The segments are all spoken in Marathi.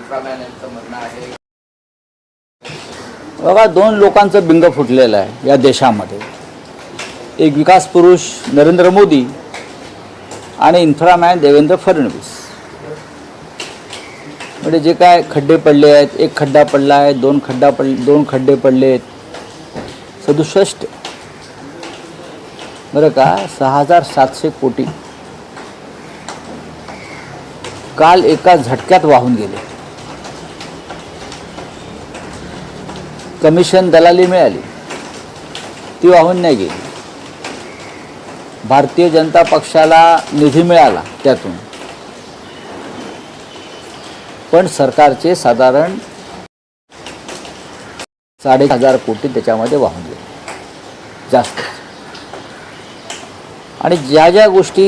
इन्फ्रामॅन यांचं म्हणणं आहे. बघा, दोन लोकांचं बिंग फुटलेलं आहे या देशामध्ये. एक विकास पुरुष नरेंद्र मोदी आणि इन्फ्रामॅन देवेंद्र फडणवीस. म्हणजे जे काय खड्डे पडले आहेत, एक खड्डा पडला आहे, दोन खड्डे पडले आहेत, 67 बरं का, 6,700 कोटी काल एका झटक्यात वाहून गेले. कमिशन दलाली मिळाली, ती वाहून नाही गेली. भारतीय जनता पक्षाला निधी मिळाला त्यातून, पण सरकारचे साधारण 1,500 कोटी त्याच्यामध्ये वाहून गेले जास्त. आणि ज्या ज्या गोष्टी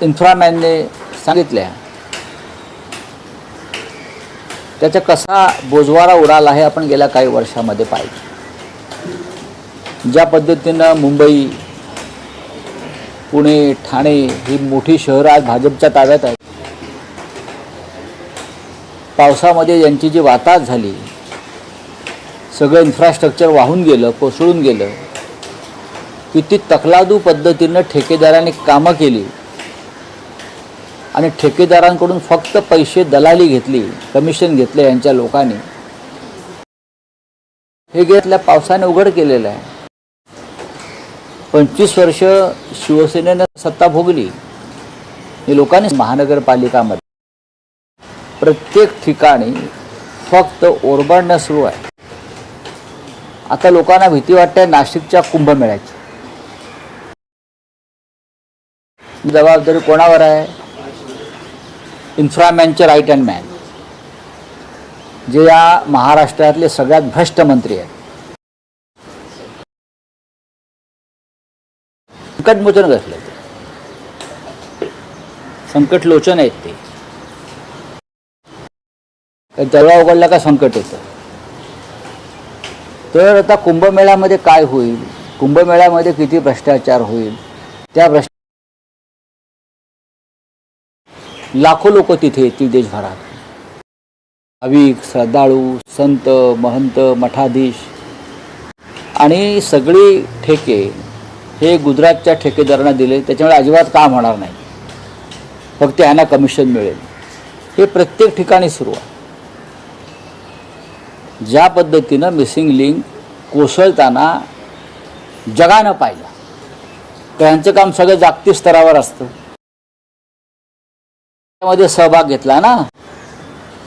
इन्फ्रामॅनने सांगितल्या त्याचा कसा बोजवारा उडाला आहे आपण गेल्या काही वर्षामध्ये पाहिजे. ज्या पद्धतीनं मुंबई, पुणे, ठाणे ही मोठी शहरं आज भाजपच्या ताब्यात आहेत. पावसामध्ये यांची जी वाताहत झाली, सगळं इन्फ्रास्ट्रक्चर वाहून गेलं, कोसळून गेलं. किती तकलादू पद्धतीनं ठेकेदारांनी कामं केली आणि ठेकेदारांकडून फक्त पैसे दलाली घेतली, कमिशन घेतले यांच्या लोकांनी. हे घेतल्या पावसाने उघड केलेलं आहे. 25 वर्ष शिवसेनेनं सत्ता भोगली. हे लोकांनी महानगरपालिकामध्ये प्रत्येक ठिकाणी फक्त ओरबाडणं सुरू आहे. आता लोकांना भीती वाटते नाशिकच्या कुंभमेळ्याची. जबाबदारी कोणावर आहे? इन्फ्रामॅनचे राईट हँड मॅन, जे या महाराष्ट्रातले सगळ्यात भ्रष्ट मंत्री आहेत. संकटमोचन घसले ते, संकटलोचन आहेत ते. दरवाजा उघडला का संकट येतं. तर आता कुंभमेळ्यामध्ये काय होईल, कुंभमेळ्यामध्ये किती भ्रष्टाचार होईल, त्या लाखो लोक तिथे येतील देशभरात. भाविक, श्रद्धाळू, संत, महंत, मठाधीश आणि सगळी ठेके हे गुजरातच्या ठेकेदारांना दिले. त्याच्यामुळे अजिबात काम होणार नाही, फक्त यांना कमिशन मिळेल. हे प्रत्येक ठिकाणी सुरू आहे. ज्या पद्धतीनं मिसिंग लिंक कोसळताना जगानं पाहिलं, त्यांचं काम सगळं जागतिक स्तरावर असतं. त्यामध्ये सहभाग घेतला ना,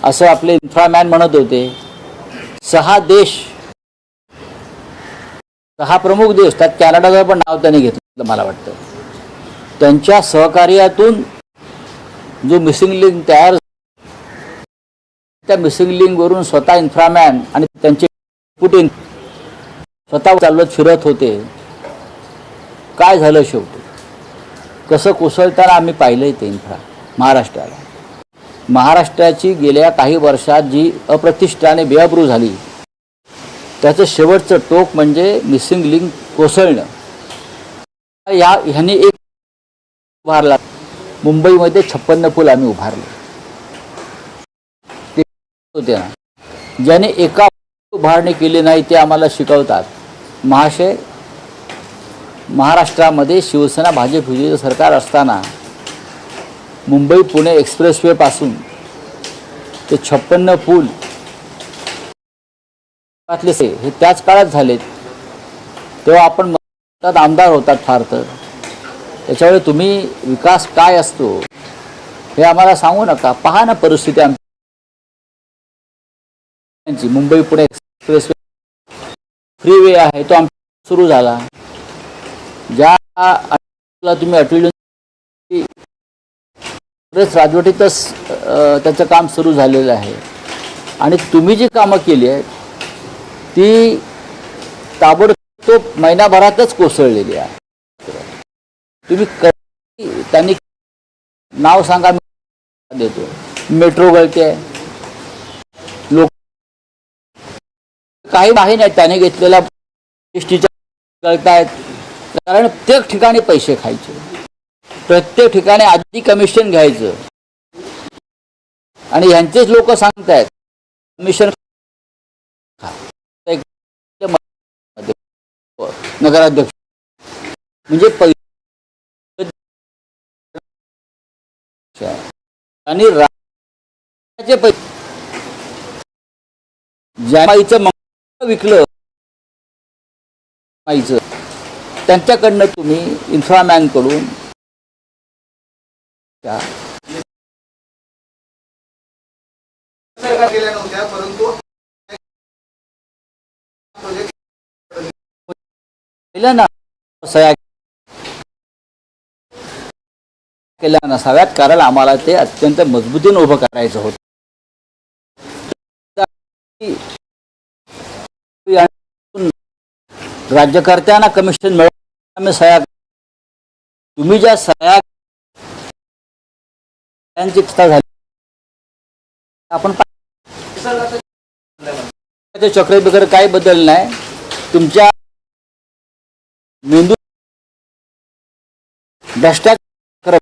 असं आपले इन्फ्रामॅन म्हणत होते. 6 देश, 6 प्रमुख देश, त्यात कॅनडाचं पण नाव त्यांनी घेतलं मला वाटतं. त्यांच्या सहकार्यातून जो मिसिंग लिंक तयार, त्या मिसिंग लिंकवरून स्वतः इन्फ्रामॅन आणि त्यांचे पुटिन स्वतः चालवत फिरत होते. काय झालं शेवटी, कसं कोसळताना आम्ही पाहिलंय ते इन्फ्रा महाराष्ट्राला. महाराष्ट्राची गेल्या काही वर्षात जी अप्रतिष्ठाने बेअब्रू झाली, त्याचं शेवटचं टोक म्हणजे मिसिंग लिंक कोसळणं. ह्यांनी एक उभारला, मुंबईमध्ये 56 पूल आम्ही उभारले. ते होते ना, ज्याने एका उभारणी केली नाही ते आम्हाला शिकवतात. महाशय, महाराष्ट्रामध्ये शिवसेना भाजप युतीचं सरकार असताना मुंबई पुणे एक्सप्रेसवे पासून ते 56 पूल हे त्याच काळात झालेत, तेव्हा आपण आमदार होतात फार. तर त्याच्यामुळे तुम्ही विकास काय असतो हे आम्हाला सांगू नका. पहा ना परिस्थिती आमची. मुंबई पुणे एक्सप्रेसवे फ्रीवे आहे, तो आमचा सुरू झाला. ज्या तुम्ही अटल राजवटीतच त्याचं काम सुरू झालेलं आहे. आणि तुम्ही जी कामं केली आहेत ती ताबडतोब महिनाभरातच कोसळलेली आहे. तुम्ही त्यांनी नाव सांगा, देतो. मेट्रो गळते, लोक काही माही नाही त्याने घेतलेल्या एसटीच्या गळतायत. कारण प्रत्येक ठिकाणी पैसे खायचे, प्रत्येक ठिकाणी आधी कमिशन घ्यायचं आणि ह्यांचेच लोक सांगतायत कमिशन नगराध्यक्ष म्हणजे आणि राज्याचे पैसे ज्या माईचं मंगळ विकलं माईचं त्यांच्याकडनं तुम्ही इन्फ्रामॅन कडून केल्या नव्हत्या, परंतु केलं ना सह्या केल्या नसाव्यात, कारण आम्हाला ते अत्यंत मजबूतीने उभं करायचं होतं. राज्यकर्त्यांना कमिशन मिळालं सह्या तुम्ही ज्या सह्या झाली आपण चक्र वगैरे काही बदल नाही. तुमच्या मेंदू भ्रष्टाचार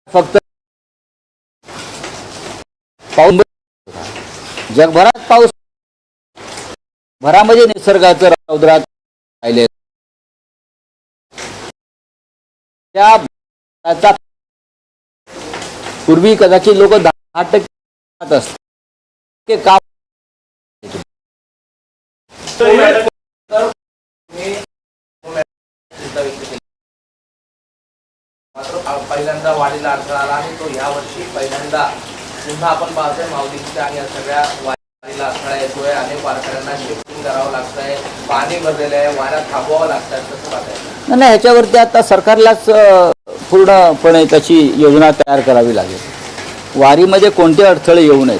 फक्त पाऊस जगभरात पाऊस भरामध्ये निसर्गाचं रौद्रात राहिले त्या पूर्वी कदाचित लोक 10% असते काम पहिल्यांदा वाढीला अडथळा आला आणि तो ह्या वर्षी पहिल्यांदा पुन्हा आपण पाहतोय माऊलीच्या आणि या सगळ्या वाढीला अडथळा येतोय. अनेक वारकऱ्यांना शिफ्टिंग करावं लागतंय, पाणी भरलेलं आहे, वाऱ्यात थांबवावं लागतंय. कसं पाहताय? नाही, ह्याच्यावरती आता सरकारलाच पूर्णपणे त्याची योजना तयार करावी लागेल. वारीमध्ये कोणते अडथळे येऊ नयेत.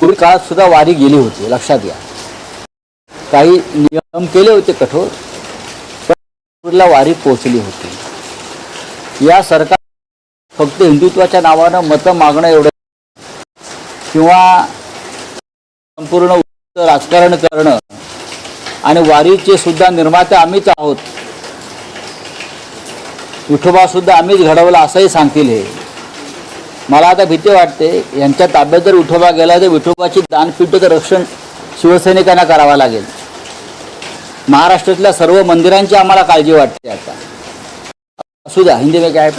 पूर्वी काळात सुद्धा वारी गेली होती, लक्षात घ्या. काही नियम केले होते कठोर, पण वारी पोहोचली होती. या सरकार फक्त हिंदुत्वाच्या नावानं मतं मागणं एवढं किंवा संपूर्ण राजकारण करणं आणि वारीचे सुद्धा निर्माते आम्हीच आहोत, विठोबा सुद्धा आम्हीच घडवला असंही सांगतील. हे मला आता भीती वाटते, यांच्या ताब्यात जर विठोबा गेला तर विठोबाची दानपीठाचं रक्षण शिवसैनिकांना करावं लागेल. महाराष्ट्रातल्या सर्व मंदिरांची आम्हाला काळजी वाटते. आता असू द्या, हिंदी में क्या है,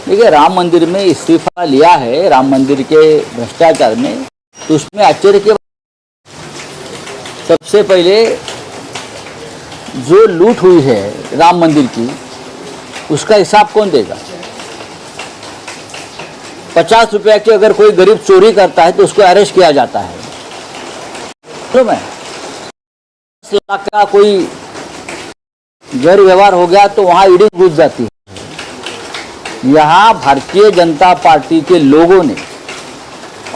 देखिए राम मंदिर में इस्तीफा लिया है, राम मंदिर के भ्रष्टाचार में, तो उसमें आश्चर्य के सबसे पहले जो लूट हुई है राम मंदिर की, उसका हिसाब कौन देगा? 50 रुपया की अगर कोई गरीब चोरी करता है तो उसको अरेस्ट किया जाता है. तो मैं 10 लाख का कोई गैर व्यवहार हो गया तो वहां ईडी घुस जाती है. यहाँ भारतीय जनता पार्टी के लोगों ने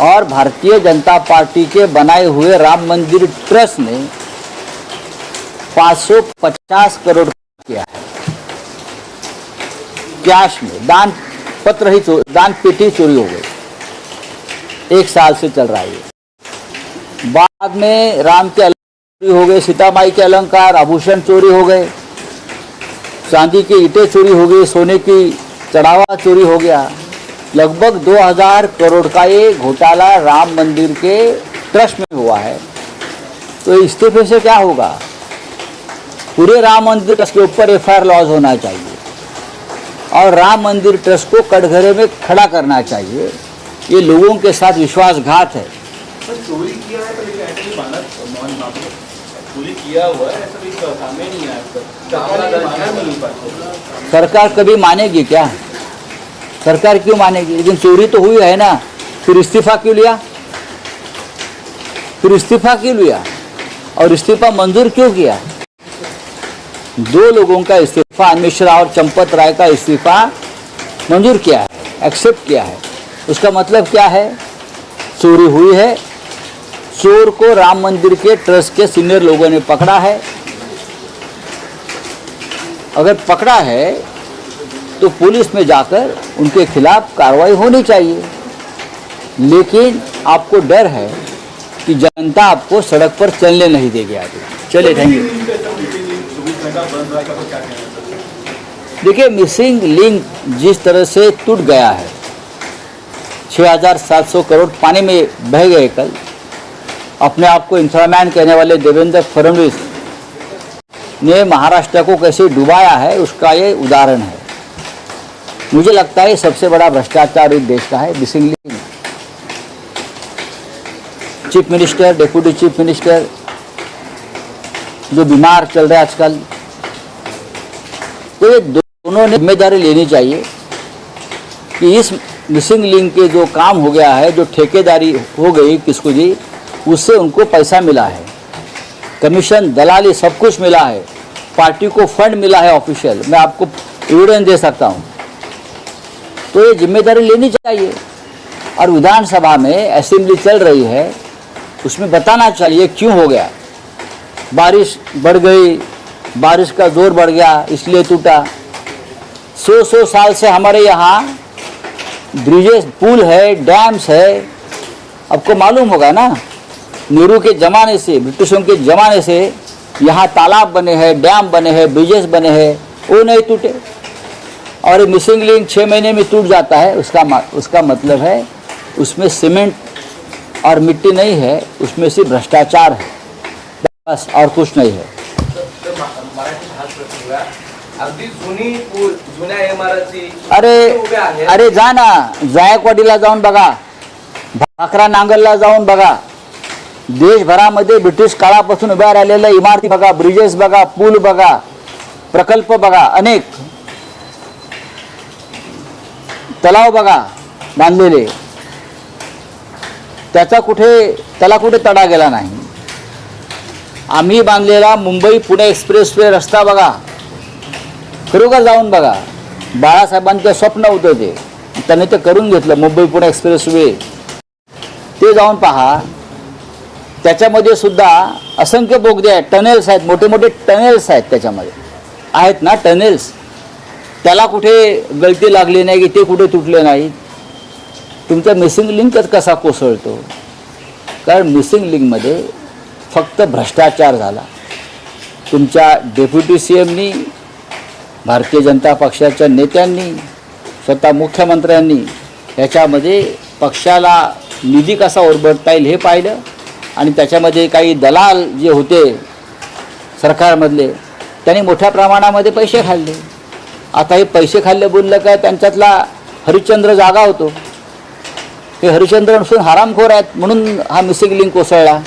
और भारतीय जनता पार्टी के बनाए हुए राम मंदिर ट्रस्ट ने 550 करोड़ किया है कैश में. दान पत्र ही दान पेटी चोरी हो गई, 1 साल से चल रहा है. बाद में राम के अलंकार चोरी हो गए, सीता माई के अलंकार आभूषण चोरी हो गए, चांदी की ईंटें चोरी हो गई, सोने की चढ़ावा चोरी हो गया. लगभग 2000 करोड़ का ये घोटाला राम मंदिर के ट्रस्ट में हुआ है. तो इस्तीफे से क्या होगा? पूरे राम मंदिर ट्रस्ट के ऊपर FIR लॉज होना चाहिए और राम मंदिर ट्रस्ट को कटघरे में खड़ा करना चाहिए. ये लोगों के साथ विश्वासघात है. चोरी किया है तो लेकिन ऐसे माना चोरी किया हुआ है, ऐसा भी सामने नहीं आया. सरकार कभी मानेगी क्या? सरकार क्यों मानेगी? लेकिन चोरी तो हुई है ना, फिर इस्तीफा क्यों लिया? फिर इस्तीफा क्यों लिया और इस्तीफा मंजूर क्यों किया? 2 लोगों का इस्तीफा, अमित शाह और चंपत राय का इस्तीफा मंजूर किया है, एक्सेप्ट किया है. उसका मतलब क्या है? चोरी हुई है, चोर को राम मंदिर के ट्रस्ट के सीनियर लोगों ने पकड़ा है. अगर पकड़ा है तो पुलिस में जाकर उनके खिलाफ कार्रवाई होनी चाहिए. लेकिन आपको डर है कि जनता आपको सड़क पर चलने नहीं देगी आगे। चलिए, थैंक यू। देखिए, मिसिंग लिंक जिस तरह से टूट गया है, 6,700 करोड़ पानी में बह गए कल। अपने आप को इंफ्रामैन कहने वाले देवेंद्र फडणवीस ने महाराष्ट्र को कैसे डुबाया है, उसका ये उदाहरण है। मुझे लगता है सबसे बड़ा भ्रष्टाचार इस देश का है missing link. Chief minister, deputy chief minister जो बीमार चल रहे हैं आजकल, तो ये दोनों ने जिम्मेदारी लेनी चाहिए कि इस मिसिंग लिंक के जो काम हो गया है, जो ठेकेदारी हो गई किसको दी, उससे उनको पैसा मिला है, कमीशन, दलाली सब कुछ मिला है, पार्टी को फंड मिला है ऑफिशियल, मैं आपको एविडेंस दे सकता हूँ। तो ये जिम्मेदारी लेनी चाहिए। और विधानसभा में असेंबली चल रही है, उसमें बताना चाहिए क्यों हो गया। बारिश बढ़ गई, बारिश का जोर बढ़ गया इसलिए टूटा। 100 साल से हमारे यहाँ ब्रिजेस, पुल है, डैम्स है, आपको मालूम होगा ना, नेहरू के ज़माने से, ब्रिटिशों के ज़माने से यहाँ तालाब बने हैं, डैम बने हैं, ब्रिजेस बने हैं, वो नहीं टूटे। और मिसिंग लिंक 6 महीने में टूट जाता है, उसका मतलब है उसमें सीमेंट और मिट्टी नहीं है, उसमें सिर्फ भ्रष्टाचार है, बस, और कुछ नहीं है। मराठी हाच प्रश्न हुआ, अगदी जुन्या इमारती अरे जा ना, जायकवाडीला जाऊन बघा, भाकरा नांगलला जाऊन बघा, देशभरामध्ये ब्रिटिश काळापासून उभ्या राहिलेल्या इमारती बघा, ब्रिजेस बघा, पूल बघा, प्रकल्प बघा, अनेक तलाव बघा बांधलेले, त्याला कुठे तडा गेला नाही। आम्ही बांधलेला मुंबई पुणे एक्सप्रेसवे रस्ता बघा, खरोखर जाऊन बघा, बाळासाहेबांचं स्वप्न होतं ते, त्यांनी ते करून घेतलं, मुंबई पुणे एक्सप्रेसवे, ते जाऊन पहा। त्याच्यामध्ये सुद्धा असंख्य बोगदे आहेत, टनेल्स आहेत, मोठे मोठे टनेल्स आहेत, त्याच्यामध्ये आहेत ना टनेल्स, त्याला कुठे गळती लागली नाही की ते कुठे तुटले नाही। तुमचा मिसिंग लिंकच कसा कोसळतो? कारण मिसिंग लिंकमध्ये फक्त भ्रष्टाचार झाला। तुमच्या डेप्युटी सीएमनी, भारतीय जनता पक्षाच्या नेत्यांनी, स्वतः मुख्यमंत्र्यांनी याच्यामध्ये पक्षाला निधी कसा ओरबडता येईल हे पाहिलं, आणि त्याच्यामध्ये काही दलाल जे होते सरकारमधले, त्यांनी मोठ्या प्रमाणामध्ये पैसे खाल्ले। आता हे पैसे खाल्ले बोललं काय, त्यांच्यातला हरिश्चंद्र जागा होतो, हे हरिश्चंद्र नसून हरामखोर आहेत, म्हणून हा मिसिंग लिंक कोसळला।